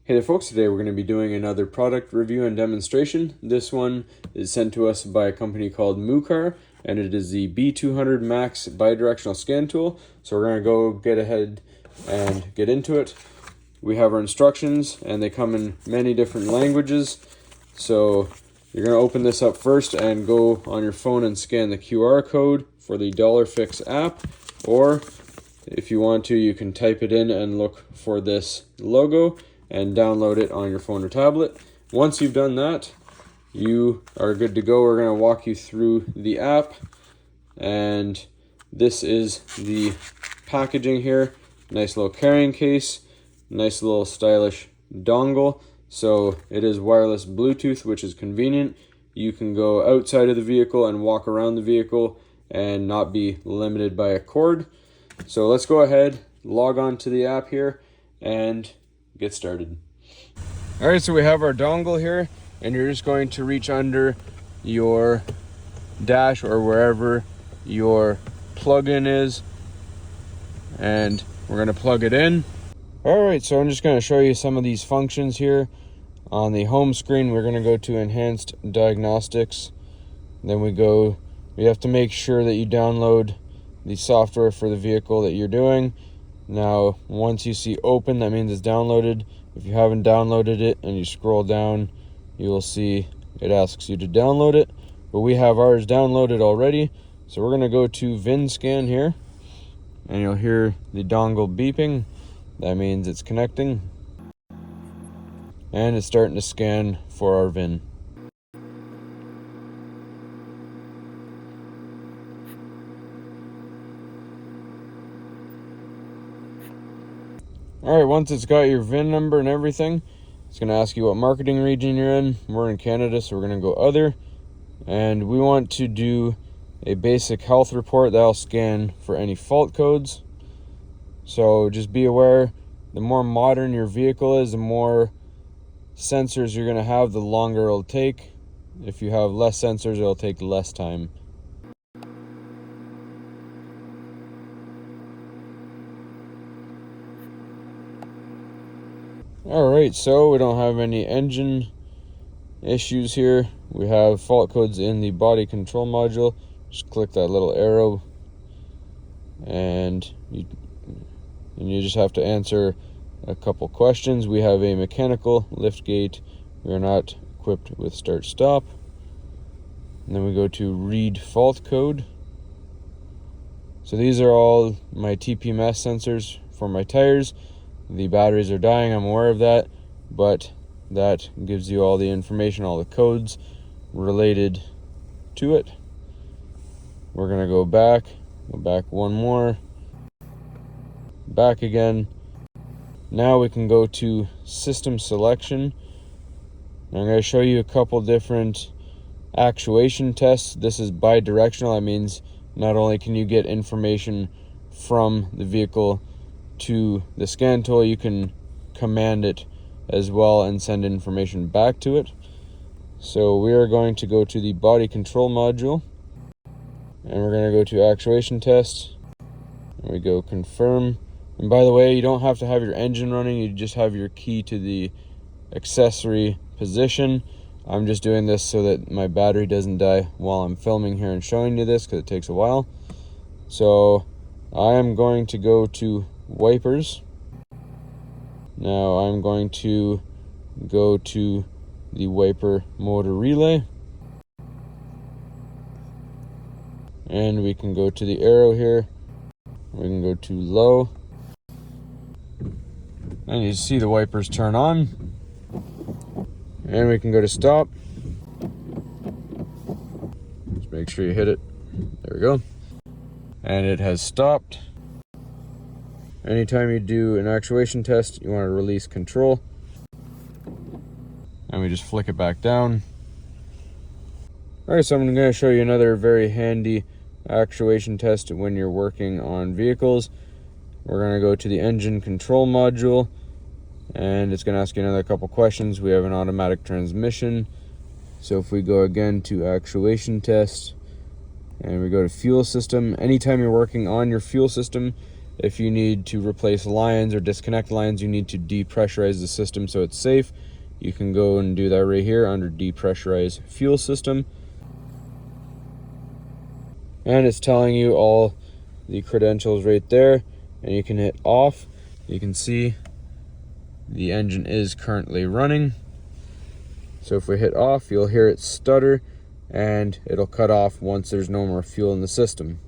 Hey there folks, today we're going to be doing another product review and demonstration. This one is sent to us by a company called MUCAR, and it is the BT200 Max bidirectional scan tool. So we're going to go get ahead and get into it. We have our instructions and they come in many different languages. So you're going to open this up first and go on your phone and scan the QR code for the $Fix app, or if you want to, you can type it in and look for this logo and download it on your phone or tablet. Once you've done that, you are good to go. We're going to walk you through the app, and this is the packaging here. Nice little carrying case, nice little stylish dongle. So it is wireless Bluetooth, which is convenient. You can go outside of the vehicle and walk around the vehicle and not be limited by a cord. So let's go ahead, log on to the app here, and get started. All right, so we have our dongle here, and you're just going to reach under your dash or wherever your plug-in is, and we're going to plug it in. All right, so I'm just going to show you some of these functions here. On the home screen, we're going to go to Enhanced Diagnostics. Then we have to make sure that you download the software for the vehicle that you're doing. Now, once you see open, that means it's downloaded. If you haven't downloaded it and you scroll down, you will see it asks you to download it. But we have ours downloaded already. So we're going to go to VIN scan here, and you'll hear the dongle beeping. That means it's connecting. And it's starting to scan for our VIN. All right, once it's got your VIN number and everything, it's going to ask you what marketing region you're in. We're in Canada, so we're going to go other. And we want to do a basic health report that'll scan for any fault codes. So just be aware, the more modern your vehicle is, the more sensors you're going to have, the longer it'll take. If you have less sensors, it'll take less time. Alright, so we don't have any engine issues here. We have fault codes in the body control module. Just click that little arrow, and you just have to answer a couple questions. We have a mechanical lift gate. We are not equipped with start stop. And then we go to read fault code. So these are all my TPMS sensors for my tires. The batteries are dying, I'm aware of that, but that gives you all the information, all the codes related to it. We're going to go back one more, back again. Now we can go to system selection. I'm going to show you a couple different actuation tests. This is bidirectional. That means not only can you get information from the vehicle to the scan tool, you can command it as well and send information back to it. So we are going to go to the body control module, and we're going to go to actuation test, and we go confirm. And by the way, you don't have to have your engine running, you just have your key to the accessory position. I'm just doing this so that my battery doesn't die while I'm filming here and showing you this, because it takes a while. So I am going to go to wipers. Now I'm going to go to the wiper motor relay, and we can go to the arrow here. We can go to low, and you see the wipers turn on, and we can go to stop. Just make sure you hit it. There we go. And it has stopped. Anytime you do an actuation test, you want to release control, and we just flick it back down. Alright, so I'm going to show you another very handy actuation test when you're working on vehicles. We're going to go to the engine control module, and it's going to ask you another couple questions. We have an automatic transmission. So if we go again to actuation test, and we go to fuel system, anytime you're working on your fuel system, if you need to replace lines or disconnect lines, you need to depressurize the system so it's safe. You can go and do that right here under depressurize fuel system. And it's telling you all the credentials right there, and you can hit off. You can see the engine is currently running. So if we hit off, you'll hear it stutter and it'll cut off once there's no more fuel in the system.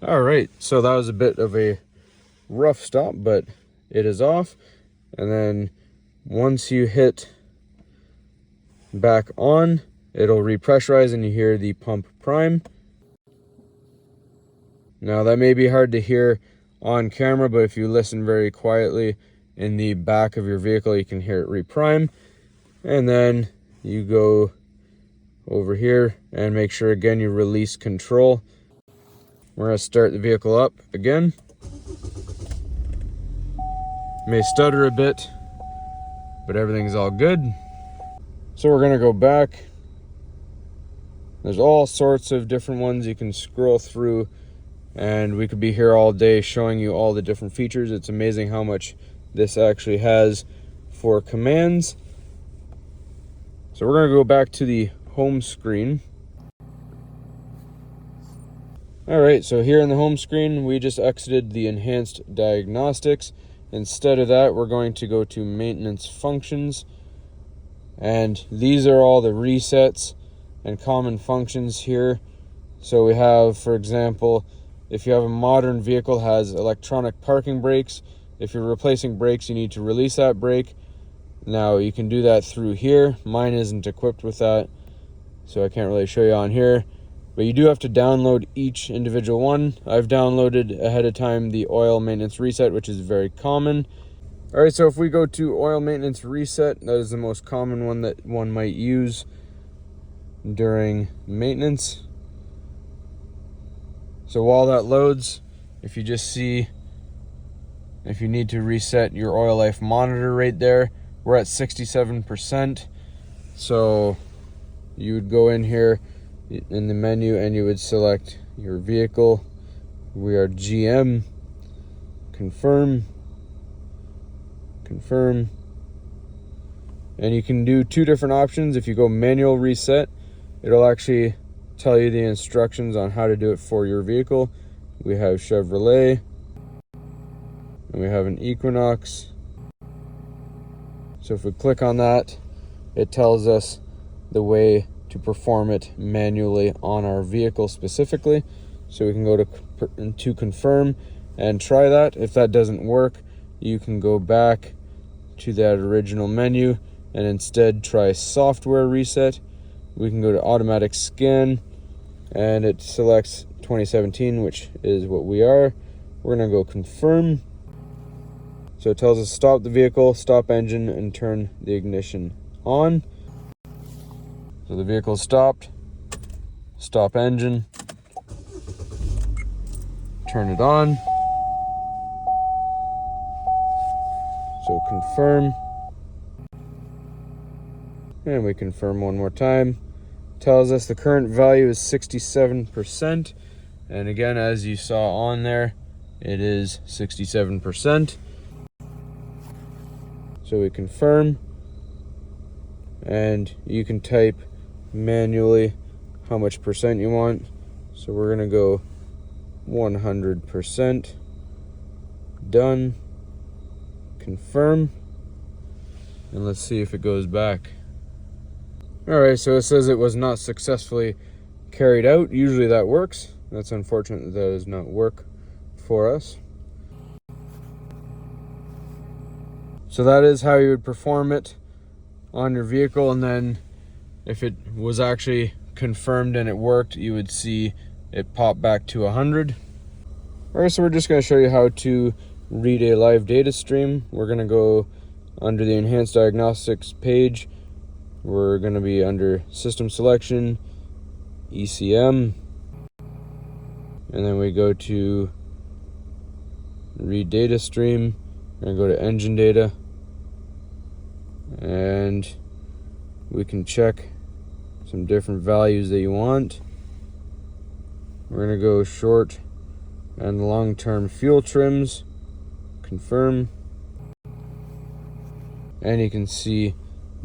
All right, so that was a bit of a rough stop, but it is off. And then once you hit back on, it'll repressurize and you hear the pump prime. Now that may be hard to hear on camera, but if you listen very quietly in the back of your vehicle, you can hear it reprime. And then you go over here and make sure again you release control. We're going to start the vehicle up again. May stutter a bit, but everything's all good. So we're going to go back. There's all sorts of different ones you can scroll through, and we could be here all day showing you all the different features. It's amazing how much this actually has for commands. So we're going to go back to the home screen. Alright, so here in the home screen, we just exited the enhanced diagnostics. Instead of that, we're going to go to maintenance functions. And these are all the resets and common functions here. So we have, for example, if you have a modern vehicle that has electronic parking brakes, if you're replacing brakes, you need to release that brake. Now you can do that through here. Mine isn't equipped with that, so I can't really show you on here. But you do have to download each individual one. I've downloaded ahead of time the oil maintenance reset, which is very common. All right, so if we go to oil maintenance reset, that is the most common one that one might use during maintenance. So while that loads, if you just see, if you need to reset your oil life monitor right there, we're at 67%. So you would go in here in the menu and you would select your vehicle. We are GM. Confirm. And you can do two different options. If you go manual reset, it'll actually tell you the instructions on how to do it for your vehicle. We have Chevrolet and we have an Equinox. So if we click on that, it tells us the way to perform it manually on our vehicle specifically. So we can go to confirm and try that. If that doesn't work, you can go back to that original menu and instead try software reset. We can go to automatic scan and it selects 2017, which is what we are. We're gonna go confirm. So it tells us stop the vehicle, stop engine, and turn the ignition on. So the vehicle stopped, stop engine, turn it on. So confirm. And we confirm one more time. Tells us the current value is 67%. And again, as you saw on there, it is 67%. So we confirm. And you can type manually how much percent you want. So we're gonna go 100%. Done. Confirm. And let's see if it goes back. Alright, so it says it was not successfully carried out. Usually that works. That's unfortunate that does not work for us. So that is how you would perform it on your vehicle, and then if it was actually confirmed and it worked, you would see it pop back to 100. Alright, so we're just going to show you how to read a live data stream. We're going to go under the enhanced diagnostics page. We're going to be under system selection, ECM, and then we go to read data stream and go to engine data, and we can check some different values that you want. We're going to go short and long-term fuel trims. Confirm. And you can see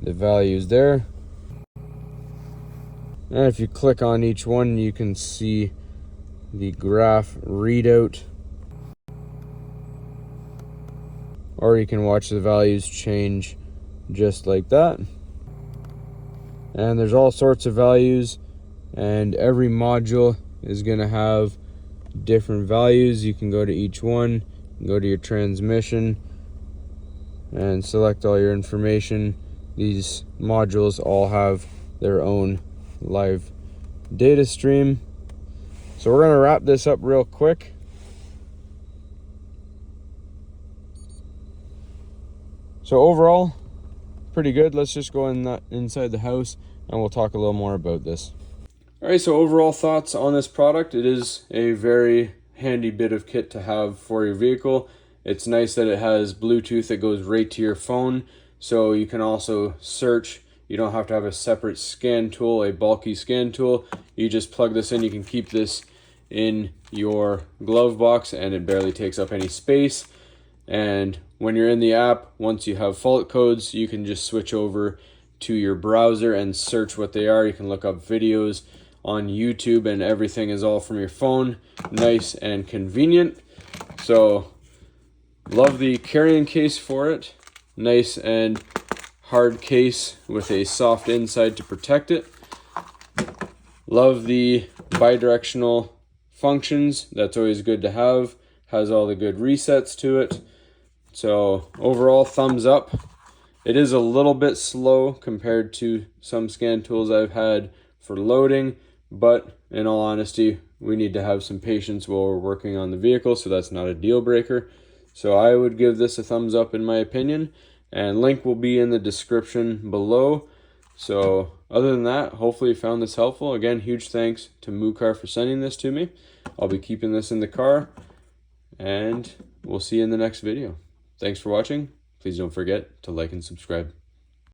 the values there. And if you click on each one, you can see the graph readout. Or you can watch the values change just like that. And there's all sorts of values, and every module is going to have different values. You can go to each one, go to your transmission, and select all your information. These modules all have their own live data stream. So we're going to wrap this up real quick. So overall, pretty good. Let's just go inside the house and we'll talk a little more about this. All right, so overall thoughts on this product. It is a very handy bit of kit to have for your vehicle. It's nice that it has Bluetooth that goes right to your phone, so you can also search. You don't have to have a separate scan tool, a bulky scan tool. You just plug this in. You can keep this in your glove box and it barely takes up any space. And when you're in the app, once you have fault codes, you can just switch over to your browser and search what they are. You can look up videos on YouTube and everything is all from your phone. Nice and convenient. So love the carrying case for it. Nice and hard case with a soft inside to protect it. Love the bidirectional functions. That's always good to have. Has all the good resets to it. So overall, thumbs up. It is a little bit slow compared to some scan tools I've had for loading, but in all honesty, we need to have some patience while we're working on the vehicle, so that's not a deal breaker. So I would give this a thumbs up in my opinion, and link will be in the description below. So other than that, hopefully you found this helpful. Again, huge thanks to MUCAR for sending this to me. I'll be keeping this in the car, and we'll see you in the next video. Thanks for watching. Please don't forget to like and subscribe.